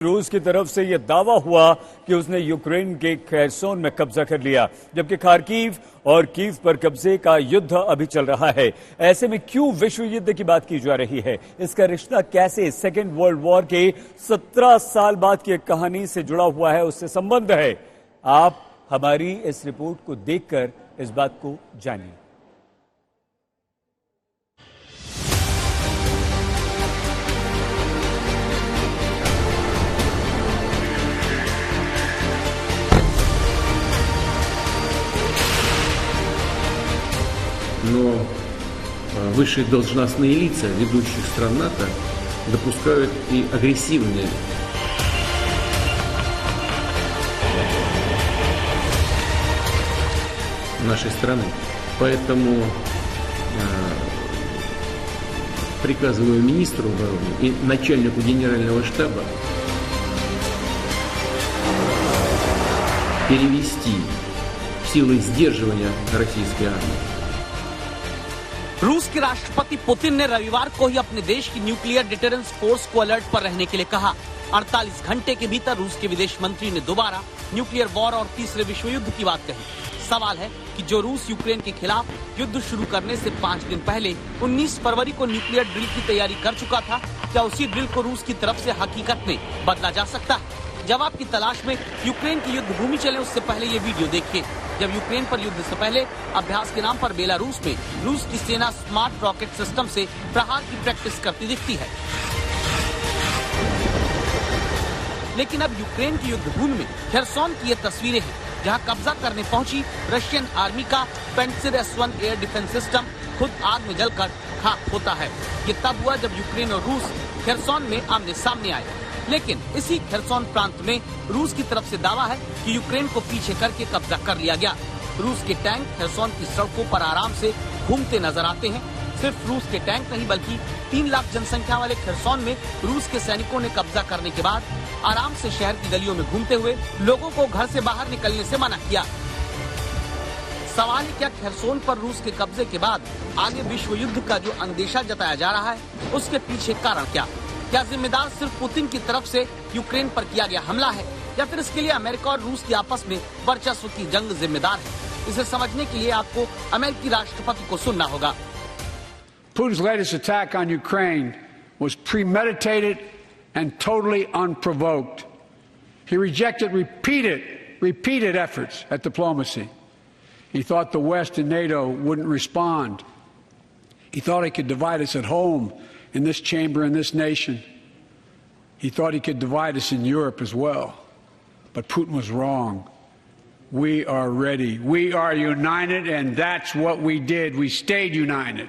रूस की तरफ से यह दावा हुआ कि उसने यूक्रेन के खेरसोन में कब्जा कर लिया, जबकि खार्किव और कीव पर कब्जे का युद्ध अभी चल रहा है। ऐसे में क्यों विश्व युद्ध की बात की जा रही है? इसका रिश्ता कैसे सेकेंड वर्ल्ड वॉर के 17 साल बाद की कहानी से जुड़ा हुआ है, उससे संबंध है? आप हमारी इस रिपोर्ट को देखकर इस बात को जानिए। Но высшие должностные лица ведущих стран НАТО допускают и агрессивные нашей страны. Поэтому приказываю министру обороны и начальнику генерального штаба перевести силы сдерживания российской армии. रूस के राष्ट्रपति पुतिन ने रविवार को ही अपने देश की न्यूक्लियर डिटरेंस फोर्स को अलर्ट पर रहने के लिए कहा। 48 घंटे के भीतर रूस के विदेश मंत्री ने दोबारा न्यूक्लियर वॉर और तीसरे विश्व युद्ध की बात कही। सवाल है कि जो रूस यूक्रेन के खिलाफ युद्ध शुरू करने से 5 दिन पहले 19 फरवरी को न्यूक्लियर ड्रिल की तैयारी कर चुका था, क्या उसी ड्रिल को रूस की तरफ से हकीकत में बदला जा सकता है? जवाब की तलाश में यूक्रेन की युद्ध भूमि चले उससे पहले ये वीडियो देखिए, जब यूक्रेन पर युद्ध से पहले अभ्यास के नाम पर बेलारूस में रूस की सेना स्मार्ट रॉकेट सिस्टम से प्रहार की प्रैक्टिस करती दिखती है। लेकिन अब यूक्रेन की युद्ध भूमि में खेरसोन की ये तस्वीरें हैं, जहां कब्जा करने पहुंची रशियन आर्मी का पेंसिर S-1 एयर डिफेंस सिस्टम खुद आग में जलकर खाक होता है। ये तब हुआ जब यूक्रेन और रूस खेरसोन में आमने सामने आए। लेकिन इसी खेरसोन प्रांत में रूस की तरफ से दावा है कि यूक्रेन को पीछे करके कब्जा कर लिया गया। रूस के टैंक खेरसोन की सड़कों पर आराम से घूमते नजर आते हैं। सिर्फ रूस के टैंक नहीं, बल्कि 3 लाख जनसंख्या वाले खेरसोन में रूस के सैनिकों ने कब्जा करने के बाद आराम से शहर की गलियों में घूमते हुए लोगों को घर से बाहर निकलने से मना किया। सवाल है, क्या खेरसोन पर रूस के कब्जे के बाद आगे विश्व युद्ध का जो अंदेशा जताया जा रहा है, उसके पीछे कारण क्या? क्या जिम्मेदार सिर्फ पुतिन की तरफ से यूक्रेन पर किया गया हमला है, या फिर इसके लिए अमेरिका और रूस की आपस में वर्चस्व की जंग जिम्मेदार है? इसे समझने के लिए आपको अमेरिकी राष्ट्रपति को सुनना होगा। Putin's latest attack on Ukraine was premeditated and totally unprovoked. He rejected repeated efforts at diplomacy. He thought the West and NATO wouldn't respond. He thought he could divide us at home, in this chamber, in this nation. He thought he could divide us in Europe as well. But Putin was wrong. We are ready. We are united, and that's what we did. We stayed united.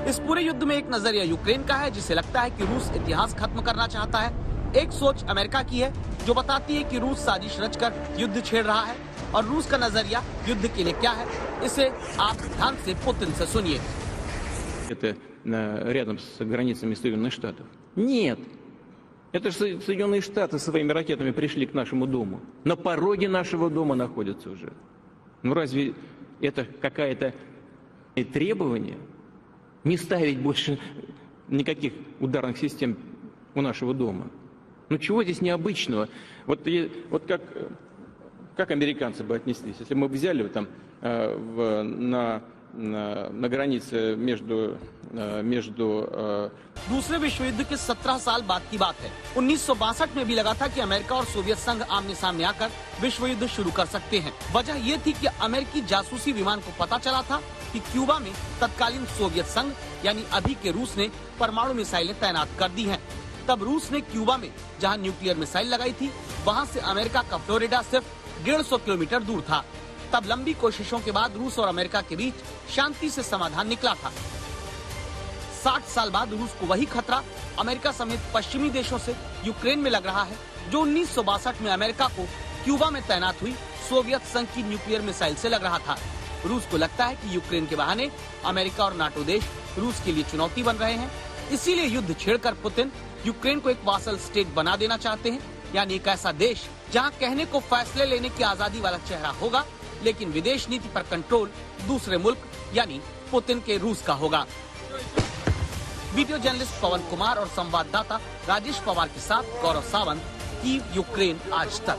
इस पूरे युद्ध में एक नजरिया Ukraine का है, जिसे लगता है कि रूस इतिहास खत्म करना चाहता है। एक सोच अमेरिका की है, जो बताती है कि रूस साजिश रचकर युद्ध छेड़ रहा है। और रूस का नजरिया युद्ध के लिए क्या है, इसे आप ध्यान से पुतिन से सुनिए। Это рядом с границами Соединенных Штатов. Нет. Это же Соединенные Штаты своими ракетами пришли к нашему дому. На пороге нашего дома находятся уже. Ну разве это какое-то требование? Не ставить больше никаких ударных систем у нашего дома. Ну чего здесь необычного? Вот как американцы бы отнеслись, если мы взяли там на границе между दूसरे विश्व युद्ध के 17 साल बाद की बात है। 1962 में भी लगा था कि अमेरिका और सोवियत संघ आमने सामने आकर विश्व युद्ध शुरू कर सकते हैं। वजह ये थी कि अमेरिकी जासूसी विमान को पता चला था कि क्यूबा में तत्कालीन सोवियत संघ यानी अभी के रूस ने परमाणु मिसाइलें तैनात कर दी हैं। तब रूस ने क्यूबा में जहां न्यूक्लियर मिसाइल लगाई थी, वहां से अमेरिका का फ्लोरिडा सिर्फ 150 किलोमीटर दूर था। तब लंबी कोशिशों के बाद रूस और अमेरिका के बीच शांति से समाधान निकला था। 60 साल बाद रूस को वही खतरा अमेरिका समेत पश्चिमी देशों से यूक्रेन में लग रहा है, जो 1962 में अमेरिका को क्यूबा में तैनात हुई सोवियत संघ की न्यूक्लियर मिसाइल से लग रहा था। रूस को लगता है कि यूक्रेन के बहाने अमेरिका और नाटो देश रूस के लिए चुनौती बन रहे हैं। इसीलिए युद्ध छेड़कर पुतिन यूक्रेन को एक वासल स्टेट बना देना चाहते हैं, यानी एक ऐसा देश जहां कहने को फैसले लेने की आजादी वाला चेहरा होगा, लेकिन विदेश नीति पर कंट्रोल दूसरे मुल्क यानी पुतिन के रूस का होगा। वीडियो जर्नलिस्ट पवन कुमार और संवाददाता राजेश पवार के साथ गौरव सावंत, कीव, यूक्रेन आज तक।